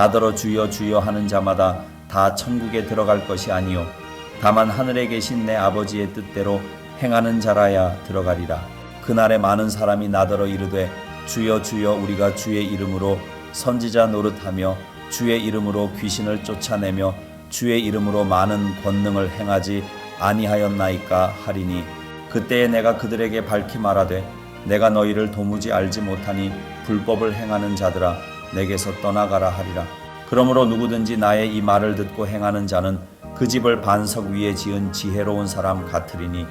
나더러 주여 주여 하는 자마다 다 천국에 들어갈 것이 아니요 다만 하늘에 계신 내 아버지의 뜻대로 행하는 자라야 들어가리라. 그날에 많은 사람이 나더러 이르되 주여 주여 우리가 주의 이름으로 선지자 노릇하며 주의 이름으로 귀신을 쫓아내며 주의 이름으로 많은 권능을 행하지 아니하였나이까 하리니 그때에 내가 그들에게 밝히 말하되 내가 너희를 도무지 알지 못하니 불법을 행하는 자들아 내게서 떠나가라 하리라. 그러므로 누구든지 나의 이 말을 듣고 행하는 자는 그 집을 반석 위에 지은 지혜로운 사람 같으리니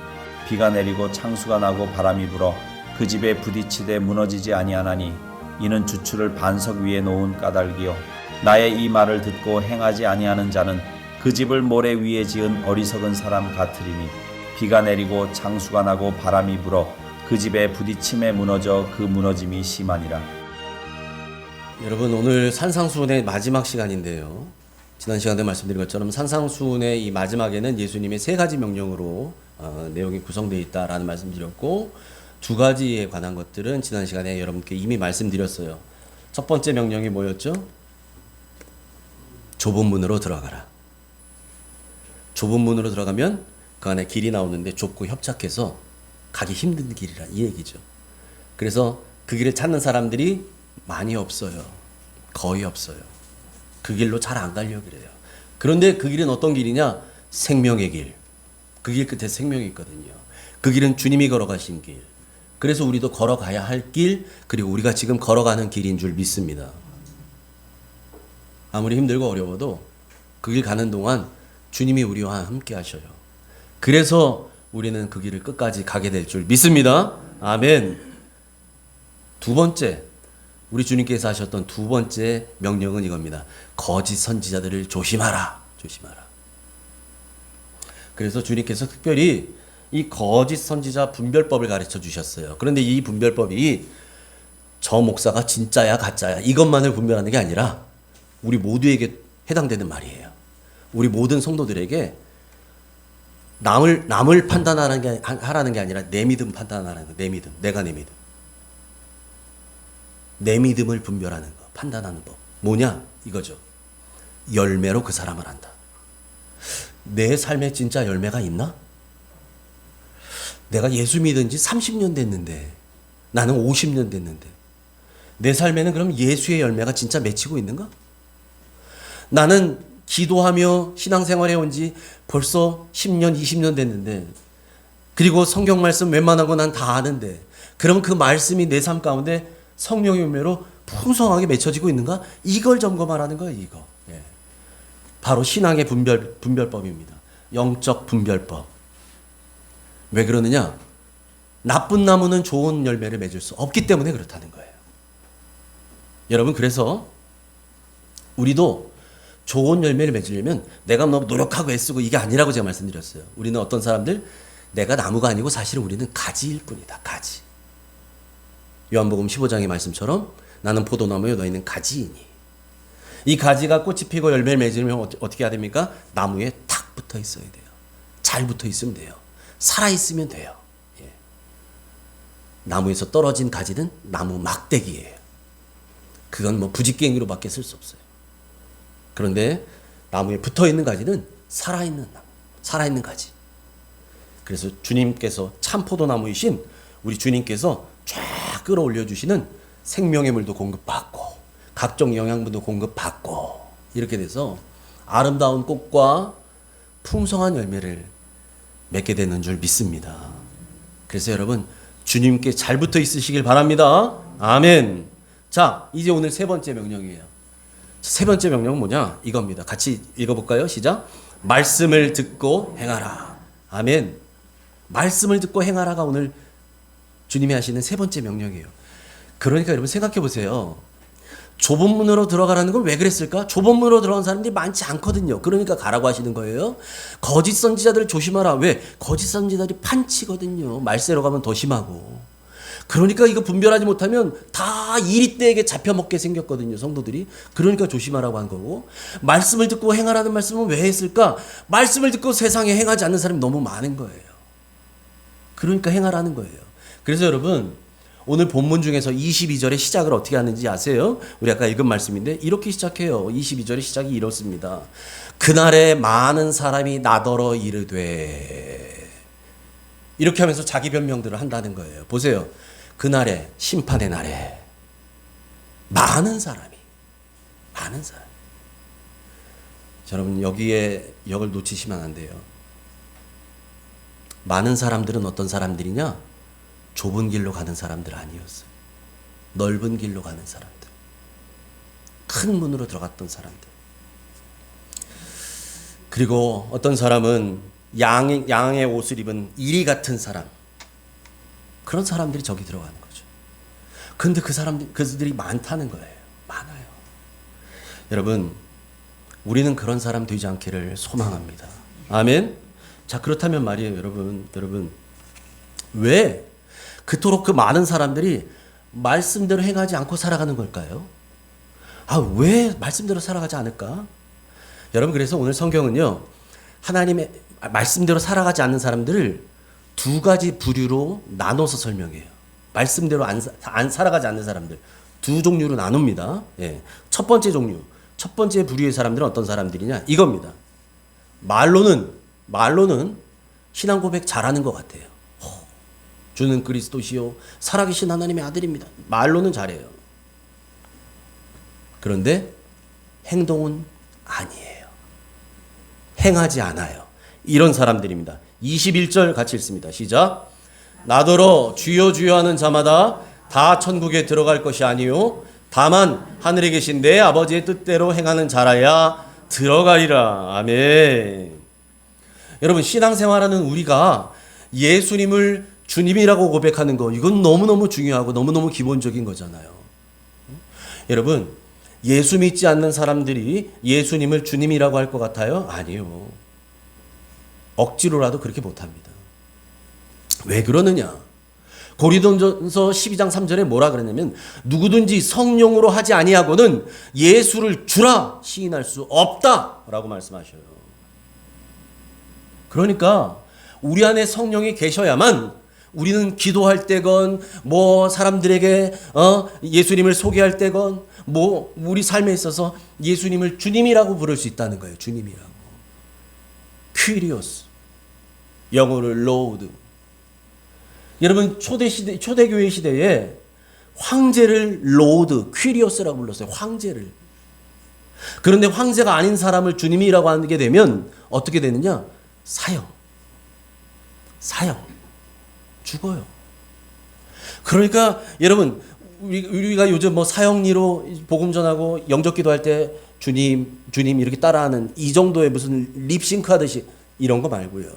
비가 내리고 창수가 나고 바람이 불어 그 집에 부딪히되 무너지지 아니하나니 이는 주추를 반석 위에 놓은 까닭이요 나의 이 말을 듣고 행하지 아니하는 자는 그 집을 모래 위에 지은 어리석은 사람 같으리니 비가 내리고 창수가 나고 바람이 불어 그 집에 부딪힘에 무너져 그 무너짐이 심하니라. 여러분, 오늘 산상수훈의 마지막 시간인데요. 지난 시간에 말씀드린 것처럼 산상수훈의 이 마지막에는 예수님의 세 가지 명령으로 내용이 구성되어 있다라는 말씀드렸고, 두 가지에 관한 것들은 지난 시간에 여러분께 이미 말씀드렸어요. 첫 번째 명령이 뭐였죠? 좁은 문으로 들어가라. 좁은 문으로 들어가면 그 안에 길이 나오는데 좁고 협착해서 가기 힘든 길이라 이 얘기죠. 그래서 그 길을 찾는 사람들이 많이 없어요. 거의 없어요. 그 길로 잘 안 가려고 그래요. 그런데 그 길은 어떤 길이냐? 생명의 길. 그 길 끝에 생명이 있거든요. 그 길은 주님이 걸어가신 길. 그래서 우리도 걸어가야 할 길, 그리고 우리가 지금 걸어가는 길인 줄 믿습니다. 아무리 힘들고 어려워도 그 길 가는 동안 주님이 우리와 함께 하셔요. 그래서 우리는 그 길을 끝까지 가게 될 줄 믿습니다. 아멘. 두 번째, 우리 주님께서 하셨던 두 번째 명령은 이겁니다. 거짓 선지자들을 조심하라. 조심하라. 그래서 주님께서 특별히 이 거짓 선지자 분별법을 가르쳐 주셨어요. 그런데 이 분별법이 저 목사가 진짜야 가짜야 이것만을 분별하는 게 아니라 우리 모두에게 해당되는 말이에요. 우리 모든 성도들에게 남을 하라는 게 아니라 내 믿음 판단하라는 거. 내 믿음. 내가 내 믿음. 내 믿음을 분별하는 거. 판단하는 법. 뭐냐? 이거죠. 열매로 그 사람을 안다. 내 삶에 진짜 열매가 있나? 내가 예수 믿은 지 30년 됐는데, 나는 50년 됐는데, 내 삶에는 그럼 예수의 열매가 진짜 맺히고 있는가? 나는 기도하며 신앙생활 해온 지 벌써 10년, 20년 됐는데, 그리고 성경 말씀 웬만한 거 난 다 아는데, 그럼 그 말씀이 내 삶 가운데 성령의 열매로 풍성하게 맺혀지고 있는가? 이걸 점검하라는 거예요, 이거. 예. 바로 신앙의 분별법입니다. 영적 분별법. 왜 그러느냐? 나쁜 나무는 좋은 열매를 맺을 수 없기 때문에 그렇다는 거예요. 여러분, 그래서 우리도 좋은 열매를 맺으려면 내가 너무 노력하고 애쓰고 이게 아니라고 제가 말씀드렸어요. 우리는 어떤 사람들, 내가 나무가 아니고 사실은 우리는 가지일 뿐이다. 가지. 요한복음 15장의 말씀처럼 나는 포도나무요 너희는 가지이니. 이 가지가 꽃이 피고 열매를 맺으면 어떻게 해야 됩니까? 나무에 탁 붙어 있어야 돼요. 잘 붙어 있으면 돼요. 살아있으면 돼요. 예. 나무에서 떨어진 가지는 나무 막대기예요. 그건 뭐 부직갱이로밖에 쓸 수 없어요. 그런데 나무에 붙어있는 가지는 살아있는 나무, 살아있는 가지. 그래서 주님께서 참 포도나무이신 우리 주님께서 쫙 끌어올려 주시는 생명의 물도 공급받고 각종 영양분도 공급받고 이렇게 돼서 아름다운 꽃과 풍성한 열매를 맺게 되는 줄 믿습니다. 그래서 여러분 주님께 잘 붙어 있으시길 바랍니다. 아멘. 자, 이제 오늘 세 번째 명령이에요. 세 번째 명령은 뭐냐? 이겁니다. 같이 읽어볼까요? 시작. 말씀을 듣고 행하라. 아멘. 말씀을 듣고 행하라가 오늘 주님이 하시는 세 번째 명령이에요. 그러니까 여러분 생각해 보세요. 좁은 문으로 들어가라는 건 왜 그랬을까? 좁은 문으로 들어간 사람들이 많지 않거든요. 그러니까 가라고 하시는 거예요. 거짓 선지자들을 조심하라. 왜? 거짓 선지자들이 판치거든요. 말세로 가면 더 심하고. 그러니까 이거 분별하지 못하면 다 이리떼에게 잡혀먹게 생겼거든요. 성도들이. 그러니까 조심하라고 한 거고. 말씀을 듣고 행하라는 말씀은 왜 했을까? 말씀을 듣고 세상에 행하지 않는 사람이 너무 많은 거예요. 그러니까 행하라는 거예요. 그래서 여러분 오늘 본문 중에서 22절의 시작을 어떻게 하는지 아세요? 우리 아까 읽은 말씀인데 이렇게 시작해요. 22절의 시작이 이렇습니다. 그날에 많은 사람이 나더러 이르되, 이렇게 하면서 자기 변명들을 한다는 거예요. 보세요. 그날에, 심판의 날에 많은 사람. 여러분, 여기에 역을 놓치시면 안 돼요. 많은 사람들은 어떤 사람들이냐? 좁은 길로 가는 사람들 아니었어요. 넓은 길로 가는 사람들. 큰 문으로 들어갔던 사람들. 그리고 어떤 사람은 양의 옷을 입은 이리 같은 사람. 그런 사람들이 저기 들어가는 거죠. 근데 그들이 많다는 거예요. 많아요. 여러분, 우리는 그런 사람 되지 않기를 소망합니다. 아멘. 자, 그렇다면 말이에요, 여러분. 왜 그토록 그 많은 사람들이 말씀대로 행하지 않고 살아가는 걸까요? 왜 말씀대로 살아가지 않을까? 여러분, 그래서 오늘 성경은요, 하나님의 말씀대로 살아가지 않는 사람들을 두 가지 부류로 나눠서 설명해요. 말씀대로 안 살아가지 않는 사람들 두 종류로 나눕니다. 예. 첫 번째 부류의 사람들은 어떤 사람들이냐? 이겁니다. 말로는 신앙 고백 잘하는 것 같아요. 주는 그리스도시요 살아계신 하나님의 아들입니다. 말로는 잘해요. 그런데 행동은 아니에요. 행하지 않아요. 이런 사람들입니다. 21절 같이 읽습니다. 시작. 나더러 주여 주여 하는 자마다 다 천국에 들어갈 것이 아니요 다만 하늘에 계신 내 아버지의 뜻대로 행하는 자라야 들어가리라. 아멘. 여러분, 신앙생활하는 우리가 예수님을 주님이라고 고백하는 거, 이건 너무너무 중요하고 너무너무 기본적인 거잖아요. 여러분, 예수 믿지 않는 사람들이 예수님을 주님이라고 할 것 같아요? 아니요. 억지로라도 그렇게 못합니다. 왜 그러느냐? 고린도전서 12장 3절에 뭐라 그랬냐면, 누구든지 성령으로 하지 아니하고는 예수를 주라 시인할 수 없다라고 말씀하셔요. 그러니까 우리 안에 성령이 계셔야만 우리는 기도할 때건 사람들에게 예수님을 소개할 때건 우리 삶에 있어서 예수님을 주님이라고 부를 수 있다는 거예요. 주님이라고. 퀴리오스, 영어를 로드. 여러분, 초대교회 시대에 황제를 로드, 퀴리오스라고 불렀어요. 황제를. 그런데 황제가 아닌 사람을 주님이라고 하게 되면 어떻게 되느냐? 사형. 죽어요. 그러니까 여러분, 우리가 요즘 사형리로 복음 전하고 영접 기도할 때 주님 이렇게 따라하는 이 정도의 무슨 립싱크 하듯이 이런 거 말고요.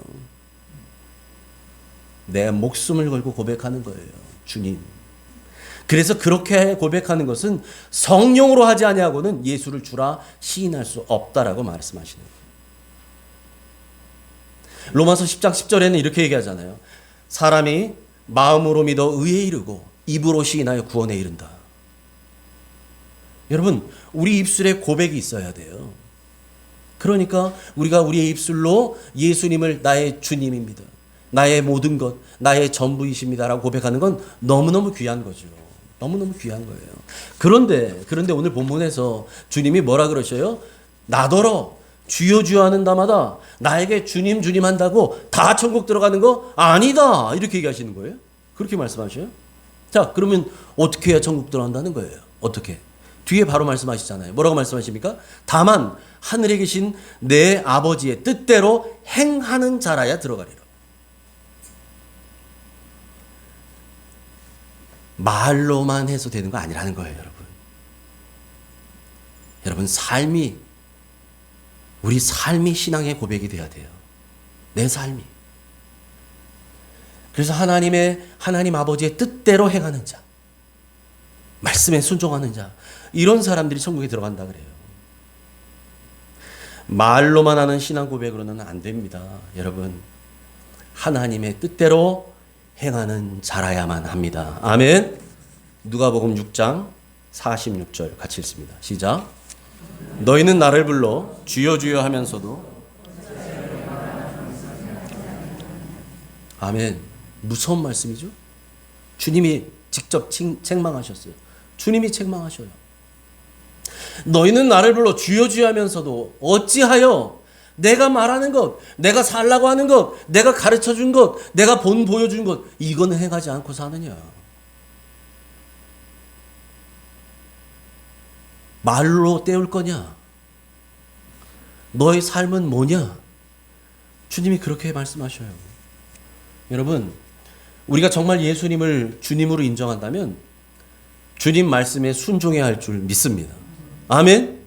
내 목숨을 걸고 고백하는 거예요. 주님. 그래서 그렇게 고백하는 것은 성령으로 하지 아니하고는 예수를 주라 시인할 수 없다라고 말씀하시는 거예요. 로마서 10장 10절에는 이렇게 얘기하잖아요. 사람이 마음으로 믿어 의에 이르고 입으로 시인하여 구원에 이른다. 여러분, 우리 입술에 고백이 있어야 돼요. 그러니까 우리가 우리의 입술로 예수님을 나의 주님입니다, 나의 모든 것, 나의 전부이십니다라고 고백하는 건 너무너무 귀한 거죠. 너무너무 귀한 거예요. 그런데 오늘 본문에서 주님이 뭐라 그러셔요? 나더러 주여 주여 하는 자마다 나에게 주님 주님 한다고 다 천국 들어가는 거 아니다, 이렇게 얘기하시는 거예요. 그렇게 말씀하셔요. 자, 그러면 어떻게 해야 천국 들어간다는 거예요? 어떻게? 뒤에 바로 말씀하시잖아요. 뭐라고 말씀하십니까? 다만 하늘에 계신 내 아버지의 뜻대로 행하는 자라야 들어가리라. 말로만 해서 되는 거 아니라는 거예요, 여러분. 여러분, 우리 삶이 신앙의 고백이 돼야 돼요. 내 삶이. 그래서 하나님 아버지의 뜻대로 행하는 자, 말씀에 순종하는 자, 이런 사람들이 천국에 들어간다 그래요. 말로만 하는 신앙 고백으로는 안 됩니다. 여러분, 하나님의 뜻대로 행하는 자라야만 합니다. 아멘. 누가복음 6장 46절 같이 읽습니다. 시작. 너희는 나를 불러 주여 주여 하면서도, 아멘. 무서운 말씀이죠. 주님이 직접 책망하셨어요. 주님이 책망하셔요. 너희는 나를 불러 주여 주여 하면서도 어찌하여 내가 말하는 것, 내가 살라고 하는 것, 내가 가르쳐 준 것, 내가 보여준 것, 이거는 행하지 않고 사느냐. 말로 때울 거냐? 너의 삶은 뭐냐? 주님이 그렇게 말씀하셔요. 여러분, 우리가 정말 예수님을 주님으로 인정한다면 주님 말씀에 순종해야 할 줄 믿습니다. 아멘.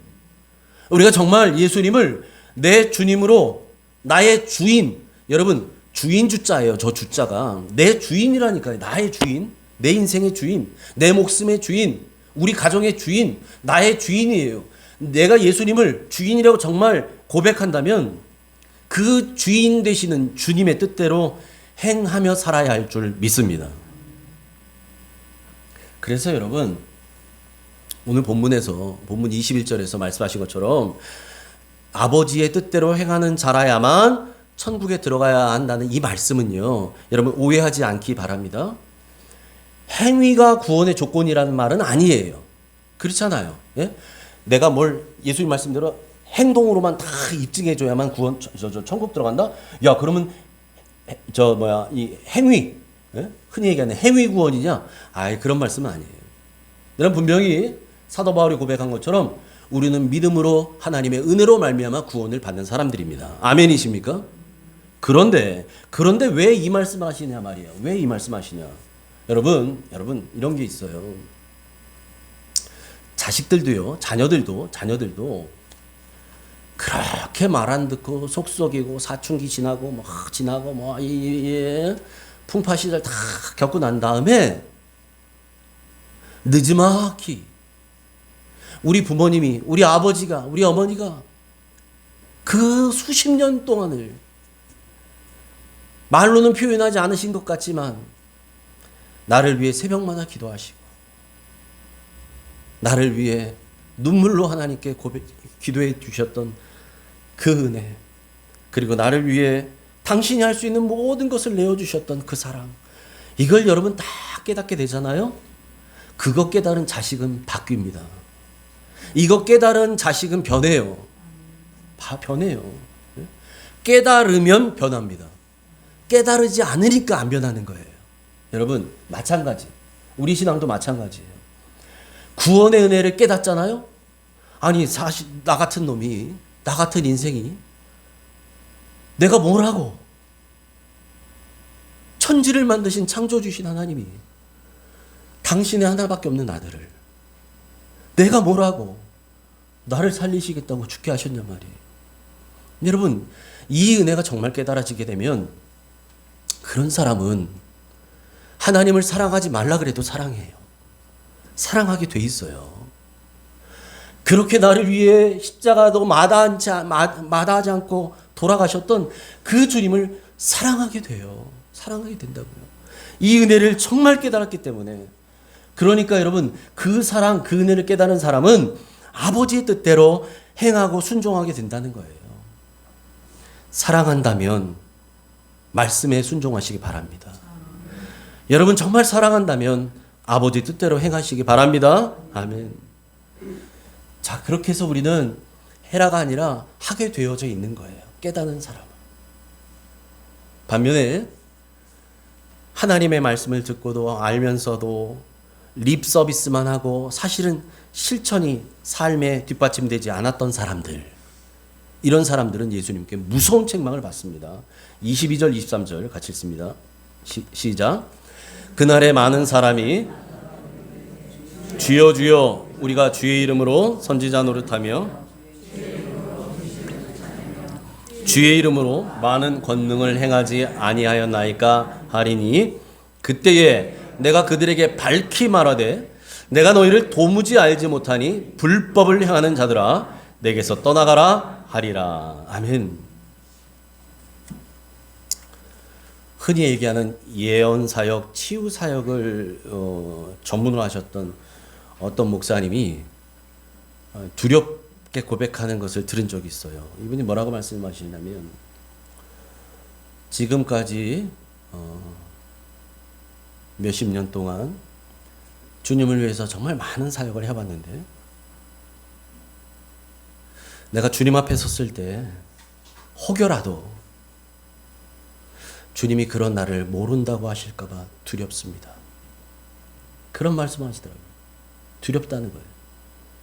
우리가 정말 예수님을 내 주님으로, 나의 주인, 여러분 주인 주자예요. 저 주자가 내 주인이라니까요. 나의 주인, 내 인생의 주인, 내 목숨의 주인, 우리 가정의 주인, 나의 주인이에요. 내가 예수님을 주인이라고 정말 고백한다면 그 주인 되시는 주님의 뜻대로 행하며 살아야 할 줄 믿습니다. 그래서 여러분, 오늘 본문에서, 본문 21절에서 말씀하신 것처럼 아버지의 뜻대로 행하는 자라야만 천국에 들어가야 한다는 이 말씀은요, 여러분 오해하지 않기 바랍니다. 행위가 구원의 조건이라는 말은 아니에요. 그렇잖아요. 예? 내가 뭘 예수님 말씀대로 행동으로만 다 입증해줘야만 구원, 천국 들어간다? 야, 그러면 이 행위, 예? 흔히 얘기하는 행위 구원이냐? 아이, 그런 말씀은 아니에요. 여러분, 분명히 사도 바울이 고백한 것처럼 우리는 믿음으로 하나님의 은혜로 말미암아 구원을 받는 사람들입니다. 아멘이십니까? 그런데 왜 이 말씀을 하시냐 말이에요. 왜 이 말씀 하시냐? 여러분 이런 게 있어요. 자식들도요, 자녀들도 그렇게 말 안 듣고 속썩이고 사춘기 지나고 풍파 시절 다 겪고 난 다음에 늦지막히 우리 부모님이, 우리 아버지가, 우리 어머니가 그 수십 년 동안을 말로는 표현하지 않으신 것 같지만 나를 위해 새벽마다 기도하시고 나를 위해 눈물로 하나님께 기도해 주셨던 그 은혜, 그리고 나를 위해 당신이 할 수 있는 모든 것을 내어주셨던 그 사랑, 이걸 여러분 다 깨닫게 되잖아요. 그거 깨달은 자식은 바뀝니다. 이거 깨달은 자식은 변해요. 변해요. 깨달으면 변합니다. 깨달으지 않으니까 안 변하는 거예요. 여러분, 마찬가지. 우리 신앙도 마찬가지예요. 구원의 은혜를 깨닫잖아요. 아니, 사실 나 같은 놈이, 나 같은 인생이 내가 뭘 하고, 천지를 만드신 창조주신 하나님이 당신의 하나밖에 없는 아들을 내가 뭘 하고 나를 살리시겠다고 죽게 하셨냐 말이에요. 여러분, 이 은혜가 정말 깨달아지게 되면 그런 사람은 하나님을 사랑하지 말라 그래도 사랑해요. 사랑하게 돼 있어요. 그렇게 나를 위해 십자가도 마다하지 않고 돌아가셨던 그 주님을 사랑하게 돼요. 사랑하게 된다고요. 이 은혜를 정말 깨달았기 때문에. 그러니까 여러분, 그 사랑, 그 은혜를 깨달은 사람은 아버지의 뜻대로 행하고 순종하게 된다는 거예요. 사랑한다면 말씀에 순종하시기 바랍니다. 여러분, 정말 사랑한다면 아버지 뜻대로 행하시기 바랍니다. 아멘. 자, 그렇게 해서 우리는 해라가 아니라 하게 되어져 있는 거예요. 깨닫는 사람은. 반면에 하나님의 말씀을 듣고도 알면서도 립 서비스만 하고 사실은 실천이 삶에 뒷받침되지 않았던 사람들, 이런 사람들은 예수님께 무서운 책망을 받습니다. 22절 23절 같이 읽습니다. 시작. 그날에 많은 사람이 주여 주여 우리가 주의 이름으로 선지자 노릇하며 주의 이름으로 많은 권능을 행하지 아니하였나이까 하리니 그때에 내가 그들에게 밝히 말하되 내가 너희를 도무지 알지 못하니 불법을 행하는 자들아 내게서 떠나가라 하리라. 아멘. 흔히 얘기하는 예언 사역, 치유 사역을 전문으로 하셨던 어떤 목사님이 두렵게 고백하는 것을 들은 적이 있어요. 이분이 뭐라고 말씀하시냐면 지금까지 몇십 년 동안 주님을 위해서 정말 많은 사역을 해봤는데 내가 주님 앞에 섰을 때 혹여라도 주님이 그런 나를 모른다고 하실까 봐 두렵습니다. 그런 말씀 하시더라고요. 두렵다는 거예요.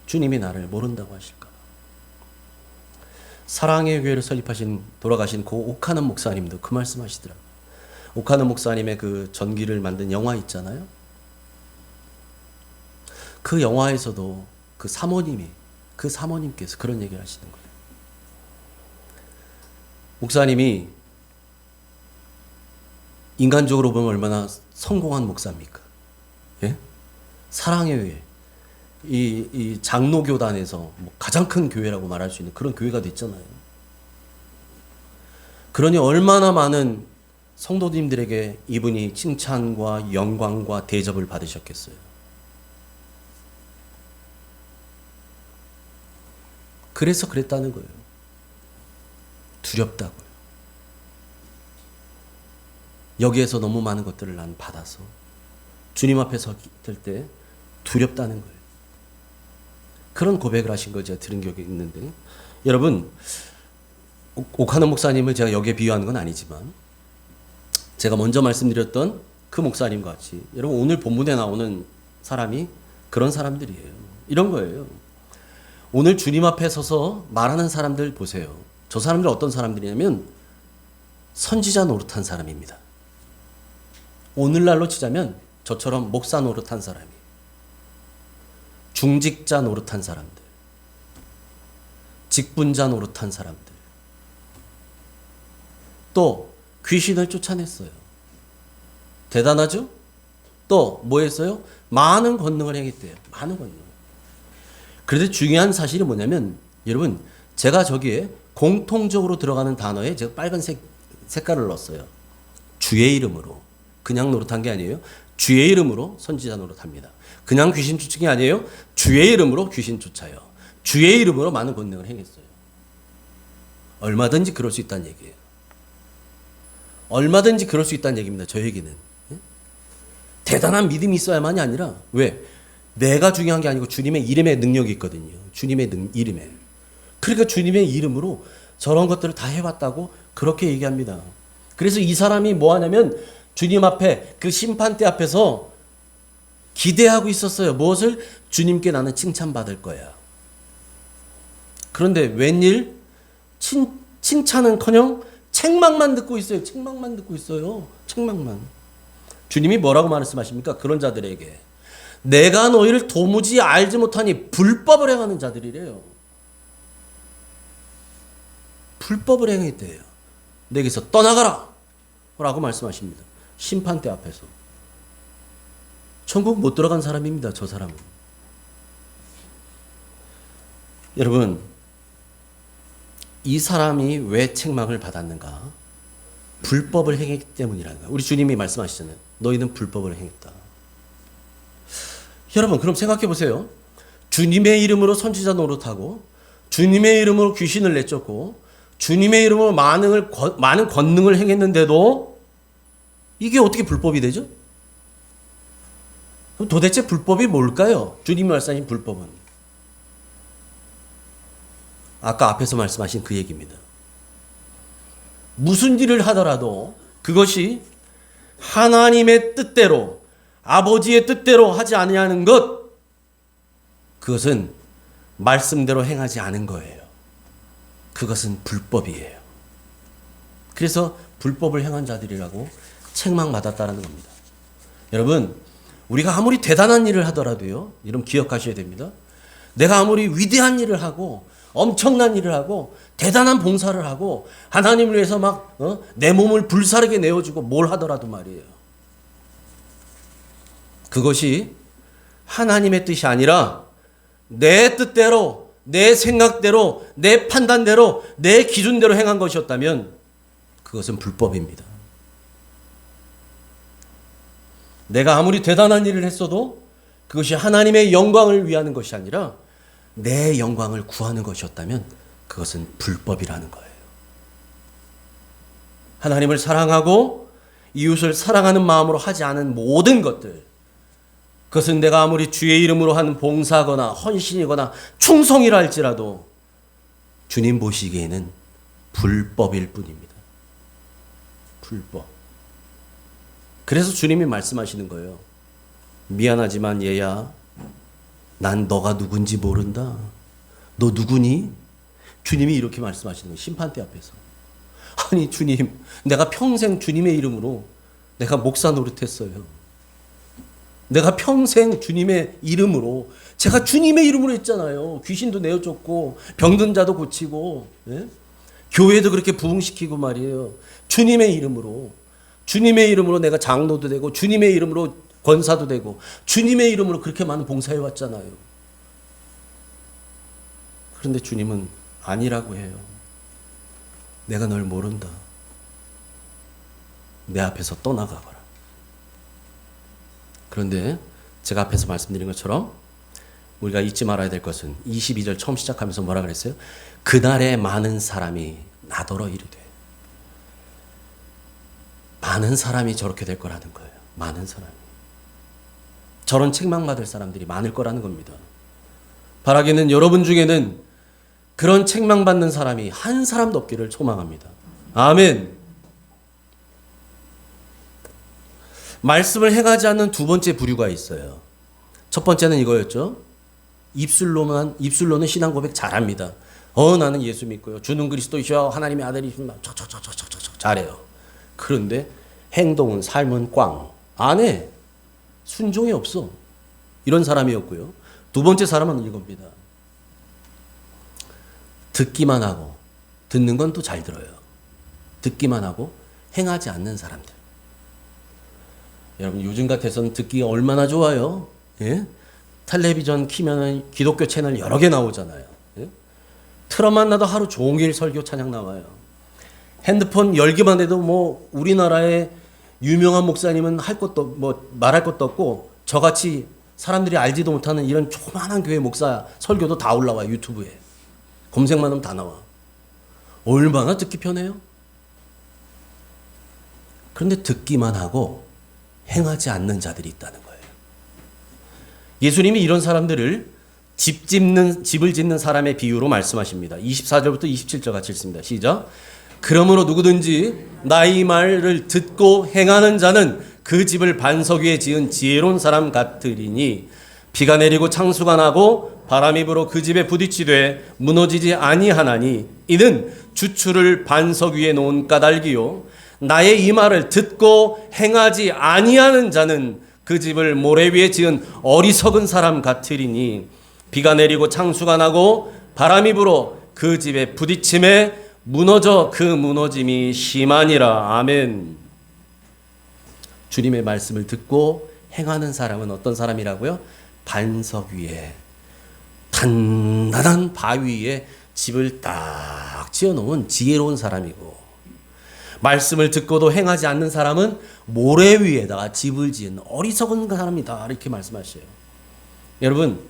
주님이 나를 모른다고 하실까 봐. 사랑의 교회를 설립하신 돌아가신 고 오카는 목사님도 그 말씀 하시더라고요. 오카는 목사님의 그 전기를 만든 영화 있잖아요. 그 영화에서도 그 사모님께서 그런 얘기를 하시는 거예요. 목사님이 인간적으로 보면 얼마나 성공한 목사입니까? 예? 사랑의 교회. 이 장로교단에서 가장 큰 교회라고 말할 수 있는 그런 교회가 됐잖아요. 그러니 얼마나 많은 성도님들에게 이분이 칭찬과 영광과 대접을 받으셨겠어요. 그래서 그랬다는 거예요. 두렵다고요. 여기에서 너무 많은 것들을 난 받아서 주님 앞에 섰을 때 두렵다는 거예요. 그런 고백을 하신 걸 제가 들은 기억이 있는데, 여러분, 오카노 목사님을 제가 여기에 비유하는 건 아니지만 제가 먼저 말씀드렸던 그 목사님과 같이 여러분 오늘 본문에 나오는 사람이 그런 사람들이에요. 이런 거예요. 오늘 주님 앞에 서서 말하는 사람들 보세요. 저 사람들 어떤 사람들이냐면 선지자 노릇한 사람입니다. 오늘날로 치자면 저처럼 목사 노릇한 사람이, 중직자 노릇한 사람들, 직분자 노릇한 사람들, 또 귀신을 쫓아냈어요. 대단하죠? 또 뭐 했어요? 많은 권능을 행했대요. 많은 권능. 그런데 중요한 사실이 뭐냐면 여러분, 제가 저기에 공통적으로 들어가는 단어에 제가 빨간색 색깔을 넣었어요. 주의 이름으로. 그냥 노릇한 게 아니에요. 주의 이름으로 선지자 노릇합니다. 그냥 귀신 쫓기 아니에요. 주의 이름으로 귀신 쫓아요. 주의 이름으로 많은 권능을 행했어요. 얼마든지 그럴 수 있다는 얘기예요. 얼마든지 그럴 수 있다는 얘기입니다. 저 얘기는. 대단한 믿음이 있어야만이 아니라, 왜? 내가 중요한 게 아니고 주님의 이름에 능력이 있거든요. 주님의 이름에. 그러니까 주님의 이름으로 저런 것들을 다 해왔다고 그렇게 얘기합니다. 그래서 이 사람이 뭐 하냐면 주님 앞에 그 심판대 앞에서 기대하고 있었어요. 무엇을? 주님께 나는 칭찬받을 거야. 그런데 웬일? 칭찬은커녕 책망만 듣고 있어요. 책망만 듣고 있어요. 책망만. 주님이 뭐라고 말씀하십니까? 그런 자들에게 내가 너희를 도무지 알지 못하니 불법을 행하는 자들이래요. 불법을 행했대요. 내게서 떠나가라 라고 말씀하십니다. 심판대 앞에서. 천국 못 들어간 사람입니다. 저 사람은. 여러분, 이 사람이 왜 책망을 받았는가? 불법을 행했기 때문이라는 거예요. 우리 주님이 말씀하시잖아요. 너희는 불법을 행했다. 여러분, 그럼 생각해 보세요. 주님의 이름으로 선지자 노릇하고 주님의 이름으로 귀신을 내쫓고 주님의 이름으로 많은 권능을 행했는데도 이게 어떻게 불법이 되죠? 그럼 도대체 불법이 뭘까요? 주님이 말씀하신 불법은 아까 앞에서 말씀하신 그 얘기입니다. 무슨 일을 하더라도 그것이 하나님의 뜻대로, 아버지의 뜻대로 하지 아니하는 것, 그것은 말씀대로 행하지 않은 거예요. 그것은 불법이에요. 그래서 불법을 행한 자들이라고 책망받았다는 겁니다. 여러분, 우리가 아무리 대단한 일을 하더라도요, 여러분 기억하셔야 됩니다. 내가 아무리 위대한 일을 하고 엄청난 일을 하고 대단한 봉사를 하고 하나님을 위해서 막 내 몸을 불사르게 내어주고 뭘 하더라도 말이에요. 그것이 하나님의 뜻이 아니라 내 뜻대로, 내 생각대로, 내 판단대로, 내 기준대로 행한 것이었다면 그것은 불법입니다. 내가 아무리 대단한 일을 했어도 그것이 하나님의 영광을 위하는 것이 아니라 내 영광을 구하는 것이었다면 그것은 불법이라는 거예요. 하나님을 사랑하고 이웃을 사랑하는 마음으로 하지 않은 모든 것들, 그것은 내가 아무리 주의 이름으로 한 봉사거나 헌신이거나 충성이라 할지라도 주님 보시기에는 불법일 뿐입니다. 불법. 그래서 주님이 말씀하시는 거예요. 미안하지만 얘야, 난 너가 누군지 모른다. 너 누구니? 주님이 이렇게 말씀하시는 거예요. 심판대 앞에서. 아니 주님, 내가 평생 주님의 이름으로 내가 목사 노릇했어요. 내가 평생 주님의 이름으로, 제가 주님의 이름으로 했잖아요. 귀신도 내어줬고 병든 자도 고치고, 예? 교회도 그렇게 부흥시키고 말이에요. 주님의 이름으로 내가 장로도 되고 주님의 이름으로 권사도 되고 주님의 이름으로 그렇게 많은 봉사해 왔잖아요. 그런데 주님은 아니라고 해요. 내가 널 모른다. 내 앞에서 떠나가거라. 그런데 제가 앞에서 말씀드린 것처럼 우리가 잊지 말아야 될 것은 22절 처음 시작하면서 뭐라 그랬어요? 그날에 많은 사람이 나더러 이르되. 많은 사람이 저렇게 될 거라는 거예요. 많은 사람이. 저런 책망받을 사람들이 많을 거라는 겁니다. 바라기는 여러분 중에는 그런 책망받는 사람이 한 사람도 없기를 소망합니다. 아멘. 말씀을 행하지 않는 두 번째 부류가 있어요. 첫 번째는 이거였죠. 입술로는 신앙 고백 잘합니다. 나는 예수 믿고요. 주는 그리스도이시여 하나님의 아들이십니다. 잘해요. 그런데 행동은, 삶은 꽝. 안에 순종이 없어. 이런 사람이었고요. 두 번째 사람은 이겁니다. 듣기만 하고, 듣는 건 또 잘 들어요. 듣기만 하고 행하지 않는 사람들. 여러분 요즘 같아서는 듣기가 얼마나 좋아요. 예? 텔레비전 키면은 기독교 채널 여러 개 나오잖아요. 예? 틀어만 놔도 하루 종일 설교 찬양 나와요. 핸드폰 열기만 해도 뭐 우리나라의 유명한 목사님은 할 것도 뭐 말할 것도 없고 저같이 사람들이 알지도 못하는 이런 조그만한 교회 목사 설교도 다 올라와요. 유튜브에. 검색만 하면 다 나와. 얼마나 듣기 편해요? 그런데 듣기만 하고 행하지 않는 자들이 있다는 거예요. 예수님이 이런 사람들을 집을 짓는 사람의 비유로 말씀하십니다. 24절부터 27절 같이 읽습니다. 시작. 그러므로 누구든지 나의 말을 듣고 행하는 자는 그 집을 반석 위에 지은 지혜로운 사람 같으리니 비가 내리고 창수가 나고 바람이 불어 그 집에 부딪히되 무너지지 아니하나니 이는 주추를 반석 위에 놓은 까닭이요 나의 이 말을 듣고 행하지 아니하는 자는 그 집을 모래 위에 지은 어리석은 사람 같으리니 비가 내리고 창수가 나고 바람이 불어 그 집에 부딪힘에 무너져 그 무너짐이 심하니라. 아멘. 주님의 말씀을 듣고 행하는 사람은 어떤 사람이라고요? 반석 위에 단단한 바위 위에 집을 딱 지어놓은 지혜로운 사람이고 말씀을 듣고도 행하지 않는 사람은 모래 위에다가 집을 지은 어리석은 사람이다. 이렇게 말씀하셔요. 여러분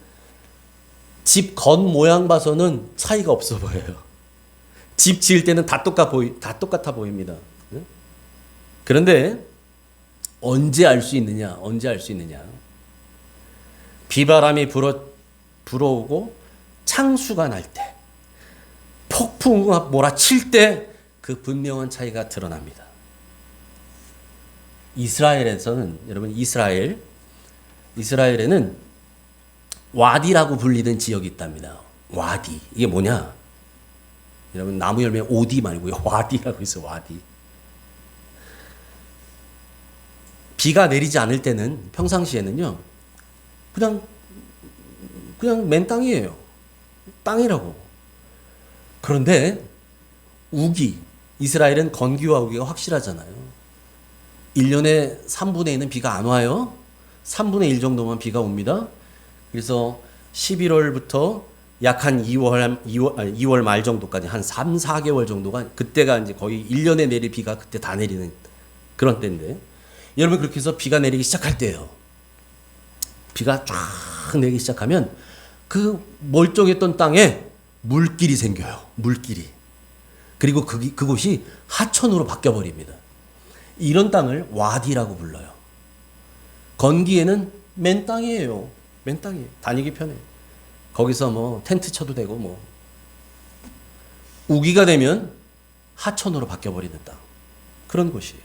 집 겉모양 봐서는 차이가 없어 보여요. 집 지을 때는 다 똑같아 보입니다. 그런데 언제 알 수 있느냐? 비바람이 불어오고 창수가 날 때, 폭풍우가 몰아칠 때 그 분명한 차이가 드러납니다. 이스라엘에서는 여러분 이스라엘에는 와디라고 불리는 지역이 있답니다. 와디. 이게 뭐냐? 여러분 나무 열매 오디 말고요. 와디라고 있어요. 와디. 비가 내리지 않을 때는 평상시에는요. 그냥 맨 땅이에요. 땅이라고. 그런데 이스라엘은 건기와 우기가 확실하잖아요. 1년에 3분의 2는 비가 안 와요. 3분의 1 정도만 비가 옵니다. 그래서 11월부터 약 한 2월 말 정도까지 한 3, 4개월 정도가 그때가 이제 거의 1년에 내릴 비가 그때 다 내리는 그런 때인데 여러분 그렇게 해서 비가 내리기 시작할 때예요. 비가 쫙 내리기 시작하면 그 멀쩡했던 땅에 물길이 생겨요. 물길이. 그리고 그곳이 하천으로 바뀌어버립니다. 이런 땅을 와디라고 불러요. 건기에는 맨 땅이에요. 맨 땅이에요. 다니기 편해. 거기서 뭐 텐트 쳐도 되고 뭐. 우기가 되면 하천으로 바뀌어버리는 땅. 그런 곳이에요.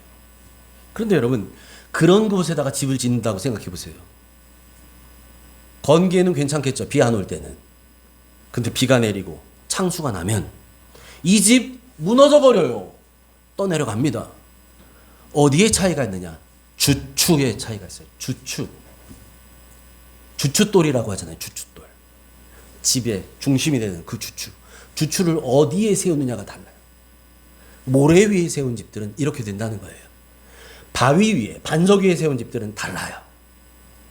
그런데 여러분, 그런 곳에다가 집을 짓는다고 생각해 보세요. 건기에는 괜찮겠죠. 비 안 올 때는. 근데 비가 내리고 창수가 나면 이 집 무너져 버려요. 떠내려갑니다. 어디에 차이가 있느냐? 주축의 차이가 있어요. 주축. 주춧돌이라고 하잖아요. 주춧돌. 집의 중심이 되는 그 주축. 주축을 어디에 세우느냐가 달라요. 모래 위에 세운 집들은 이렇게 된다는 거예요. 바위 위에, 반석 위에 세운 집들은 달라요.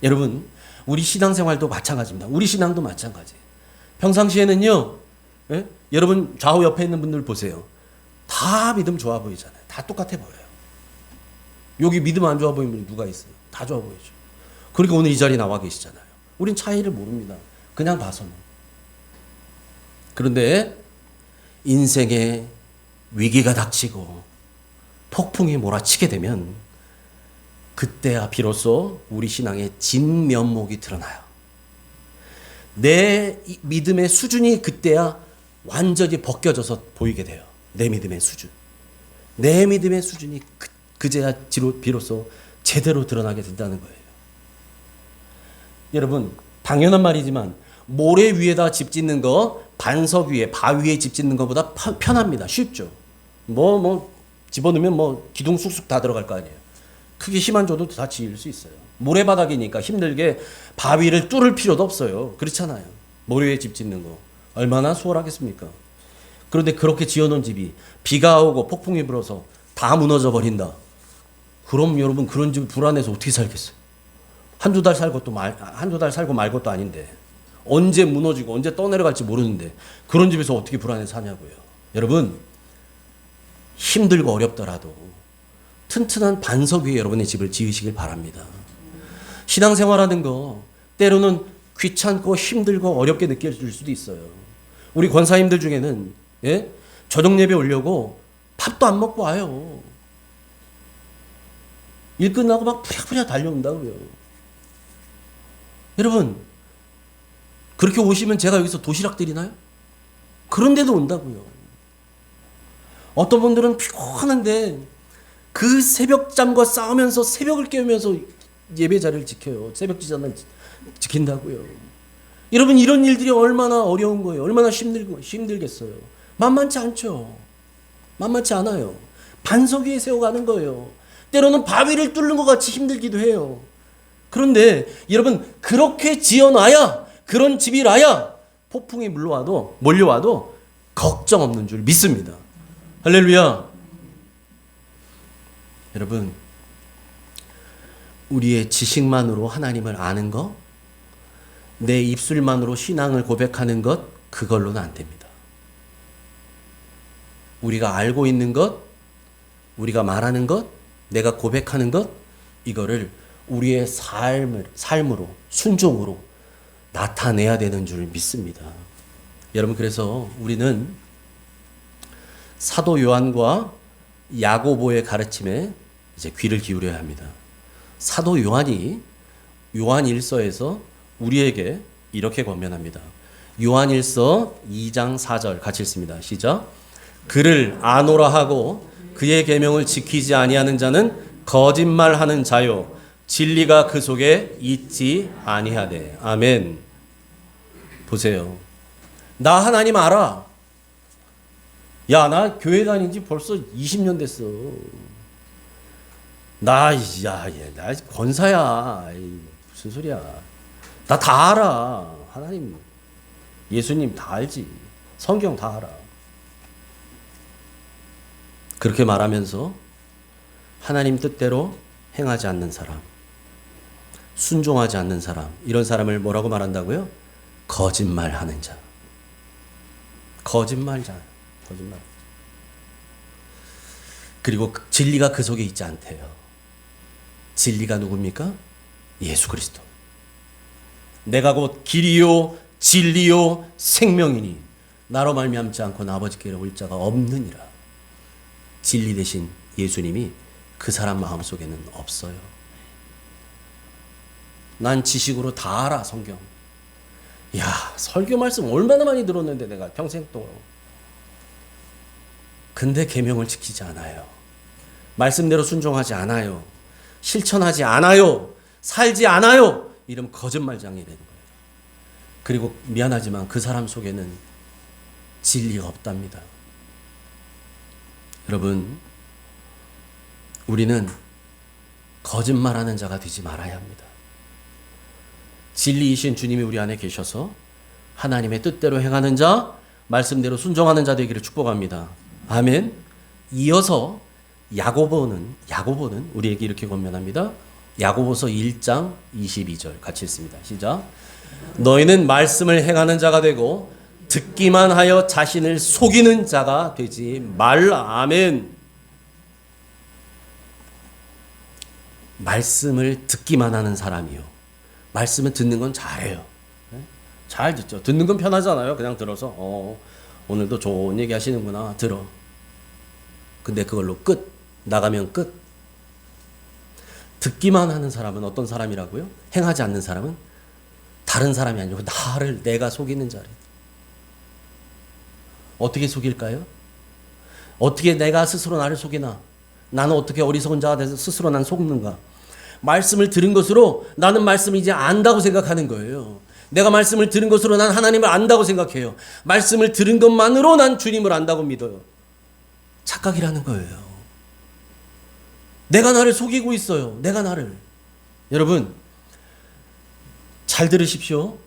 여러분, 우리 신앙생활도 마찬가지입니다. 우리 신앙도 마찬가지예요. 평상시에는요, 예? 여러분 좌우 옆에 있는 분들 보세요. 다 믿음 좋아 보이잖아요. 다 똑같아 보여요. 여기 믿음 안 좋아 보이는 분이 누가 있어요? 다 좋아 보이죠. 그러니까 오늘 이 자리에 나와 계시잖아요. 우린 차이를 모릅니다. 그냥 봐서는. 그런데 인생에 위기가 닥치고 폭풍이 몰아치게 되면 그때야 비로소 우리 신앙의 진면목이 드러나요. 내 믿음의 수준이 그때야 완전히 벗겨져서 보이게 돼요. 내 믿음의 수준. 내 믿음의 수준이 그제야 비로소 제대로 드러나게 된다는 거예요. 여러분, 당연한 말이지만 모래 위에다 집 짓는 거, 반석 위에, 바위에 집 짓는 것보다 편합니다. 쉽죠. 집어넣으면 기둥 쑥쑥 다 들어갈 거 아니에요. 크게 힘 안 줘도 다 지을 수 있어요. 모래바닥이니까 힘들게 바위를 뚫을 필요도 없어요. 그렇잖아요. 모래 위에 집 짓는 거. 얼마나 수월하겠습니까? 그런데 그렇게 지어놓은 집이 비가 오고 폭풍이 불어서 다 무너져 버린다. 그럼 여러분, 그런 집 불안해서 어떻게 살겠어요? 한두 달 살고 말 것도 아닌데, 언제 무너지고 언제 떠내려갈지 모르는데 그런 집에서 어떻게 불안해서 사냐고요. 여러분, 힘들고 어렵더라도 튼튼한 반석 위에 여러분의 집을 지으시길 바랍니다. 신앙생활하는 거 때로는 귀찮고 힘들고 어렵게 느껴질 수도 있어요. 우리 권사님들 중에는 저녁 예배 오려고 밥도 안 먹고 와요. 일 끝나고 막 부랴부랴 달려온다고요. 여러분, 그렇게 오시면 제가 여기서 도시락 드리나요? 그런데도 온다고요. 어떤 분들은 피곤한데 그 새벽잠과 싸우면서 새벽을 깨우면서 예배 자리를 지켜요. 새벽 지장을 지킨다고요. 여러분, 이런 일들이 얼마나 어려운 거예요. 얼마나 힘들겠어요. 만만치 않죠. 만만치 않아요. 반석 위에 세워가는 거예요. 때로는 바위를 뚫는 것 같이 힘들기도 해요. 그런데 여러분, 그렇게 지어놔야, 그런 집이라야 폭풍이 몰려와도 걱정 없는 줄 믿습니다. 할렐루야. 여러분, 우리의 지식만으로 하나님을 아는 것, 내 입술만으로 신앙을 고백하는 것, 그걸로는 안 됩니다. 우리가 알고 있는 것, 우리가 말하는 것, 내가 고백하는 것, 이거를 우리의 삶으로, 순종으로 나타내야 되는 줄 믿습니다. 여러분, 그래서 우리는 사도 요한과 야고보의 가르침에 이제 귀를 기울여야 합니다. 사도 요한이 요한일서에서 우리에게 이렇게 권면합니다. 요한일서 2장 4절 같이 읽습니다. 시작. 그를 아노라 하고 그의 계명을 지키지 아니하는 자는 거짓말하는 자요 진리가 그 속에 있지 아니하되. 아멘. 보세요. 나 하나님 알아. 야, 나 교회 다닌 지 벌써 20년 됐어. 나 권사야. 무슨 소리야. 나 다 알아. 하나님, 예수님 다 알지. 성경 다 알아. 그렇게 말하면서 하나님 뜻대로 행하지 않는 사람, 순종하지 않는 사람, 이런 사람을 뭐라고 말한다고요? 거짓말하는 자. 거짓말. 그리고 진리가 그 속에 있지 않대요. 진리가 누굽니까? 예수 그리스도. 내가 곧 길이요 진리요 생명이니 나로 말미암지 않고는 아버지께로 올 자가 없느니라. 진리 대신 예수님이 그 사람 마음속에는 없어요. 난 지식으로 다 알아, 성경. 야, 설교 말씀 얼마나 많이 들었는데 내가 평생 동안. 근데 계명을 지키지 않아요. 말씀대로 순종하지 않아요. 실천하지 않아요. 살지 않아요. 이러면 거짓말장이 되는 거예요. 그리고 미안하지만 그 사람 속에는 진리가 없답니다. 여러분, 우리는 거짓말하는 자가 되지 말아야 합니다. 진리이신 주님이 우리 안에 계셔서 하나님의 뜻대로 행하는 자, 말씀대로 순종하는 자 되기를 축복합니다. 아멘. 이어서 야고보는 우리에게 이렇게 권면합니다. 야고보서 1장 22절 같이 읽습니다. 시작. 너희는 말씀을 행하는 자가 되고 듣기만 하여 자신을 속이는 자가 되지 말라. 아멘. 말씀을 듣기만 하는 사람이요. 말씀은 듣는 건 잘해요. 잘 듣죠. 듣는 건 편하잖아요. 그냥 들어서 오늘도 좋은 얘기 하시는구나. 들어. 근데 그걸로 끝. 나가면 끝. 듣기만 하는 사람은 어떤 사람이라고요? 행하지 않는 사람은 다른 사람이 아니고 내가 속이는 자래. 어떻게 속일까요? 어떻게 내가 스스로 나를 속이나? 나는 어떻게 어리석은 자가 돼서 스스로 난 속는가? 말씀을 들은 것으로 나는 말씀을 이제 안다고 생각하는 거예요. 내가 말씀을 들은 것으로 난 하나님을 안다고 생각해요. 말씀을 들은 것만으로 난 주님을 안다고 믿어요. 착각이라는 거예요. 내가 나를 속이고 있어요. 내가 나를. 여러분, 잘 들으십시오.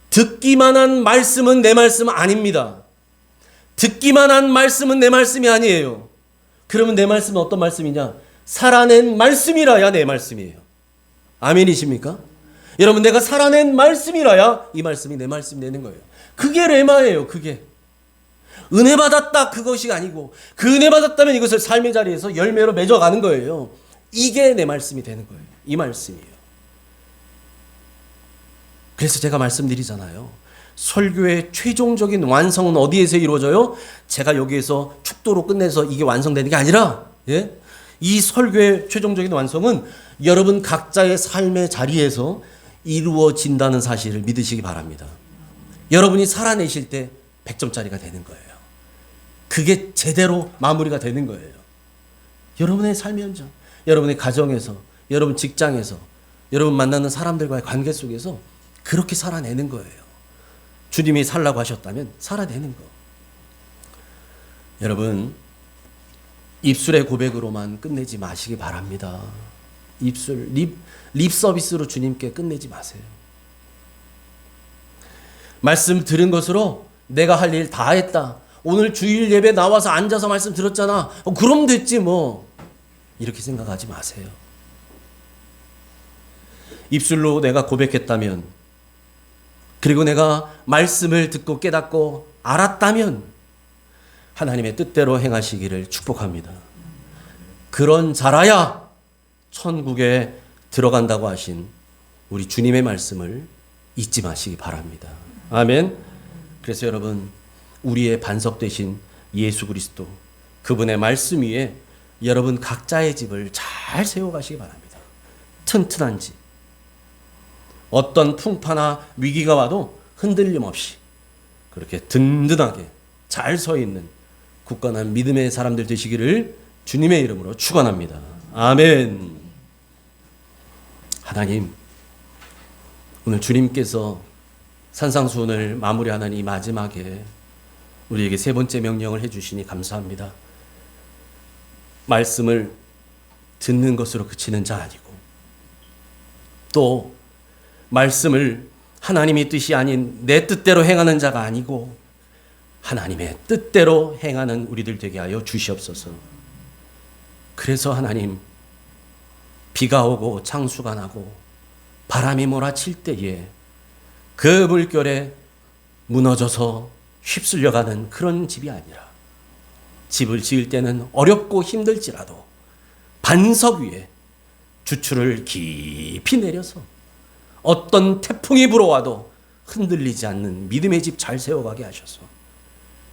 듣기만 한 말씀은 내 말씀 아닙니다. 듣기만 한 말씀은 내 말씀이 아니에요. 그러면 내 말씀은 어떤 말씀이냐? 살아낸 말씀이라야 내 말씀이에요. 아멘이십니까? 여러분, 내가 살아낸 말씀이라야 이 말씀이 내 말씀이 되는 거예요. 그게 레마예요. 그게. 은혜 받았다 그것이 아니고 그 은혜 받았다면 이것을 삶의 자리에서 열매로 맺어가는 거예요. 이게 내 말씀이 되는 거예요. 이 말씀이에요. 그래서 제가 말씀드리잖아요. 설교의 최종적인 완성은 어디에서 이루어져요? 제가 여기에서 축도로 끝내서 이게 완성되는 게 아니라 이 설교의 최종적인 완성은 여러분 각자의 삶의 자리에서 이루어진다는 사실을 믿으시기 바랍니다. 여러분이 살아내실 때 100점짜리가 되는 거예요. 그게 제대로 마무리가 되는 거예요. 여러분의 삶의 현장, 여러분의 가정에서, 여러분 직장에서, 여러분 만나는 사람들과의 관계 속에서 그렇게 살아내는 거예요. 주님이 살라고 하셨다면 살아내는 거. 여러분, 입술의 고백으로만 끝내지 마시기 바랍니다. 입술, 립 서비스로 주님께 끝내지 마세요. 말씀 들은 것으로 내가 할 일 다 했다. 오늘 주일 예배 나와서 앉아서 말씀 들었잖아. 그럼 됐지 뭐. 이렇게 생각하지 마세요. 입술로 내가 고백했다면, 그리고 내가 말씀을 듣고 깨닫고 알았다면 하나님의 뜻대로 행하시기를 축복합니다. 그런 자라야 천국에 들어간다고 하신 우리 주님의 말씀을 잊지 마시기 바랍니다. 아멘. 그래서 여러분, 우리의 반석 되신 예수 그리스도, 그분의 말씀 위에 여러분 각자의 집을 잘 세워가시기 바랍니다. 튼튼한 집. 어떤 풍파나 위기가 와도 흔들림 없이 그렇게 든든하게 잘 서 있는 굳건한 믿음의 사람들 되시기를 주님의 이름으로 축원합니다. 아멘. 하나님, 오늘 주님께서 산상수훈을 마무리하는 이 마지막에 우리에게 세 번째 명령을 해주시니 감사합니다. 말씀을 듣는 것으로 그치는 자 아니고, 또 말씀을 하나님의 뜻이 아닌 내 뜻대로 행하는 자가 아니고 하나님의 뜻대로 행하는 우리들 되게 하여 주시옵소서. 그래서 하나님, 비가 오고 창수가 나고 바람이 몰아칠 때에 그 물결에 무너져서 휩쓸려가는 그런 집이 아니라, 집을 지을 때는 어렵고 힘들지라도 반석 위에 주추를 깊이 내려서 어떤 태풍이 불어와도 흔들리지 않는 믿음의 집 잘 세워가게 하셔서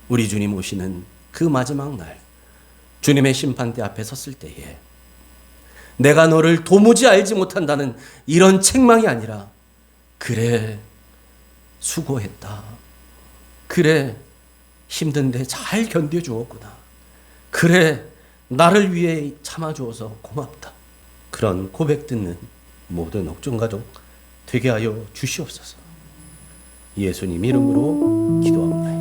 우리 주님 오시는 그 마지막 날, 주님의 심판대 앞에 섰을 때에 내가 너를 도무지 알지 못한다는 이런 책망이 아니라, 그래, 수고했다. 그래, 힘든데 잘 견뎌주었구나. 그래, 나를 위해 참아주어서 고맙다. 그런 고백 듣는 모든 옥중가족 되게 하여 주시옵소서. 예수님 이름으로 기도합니다.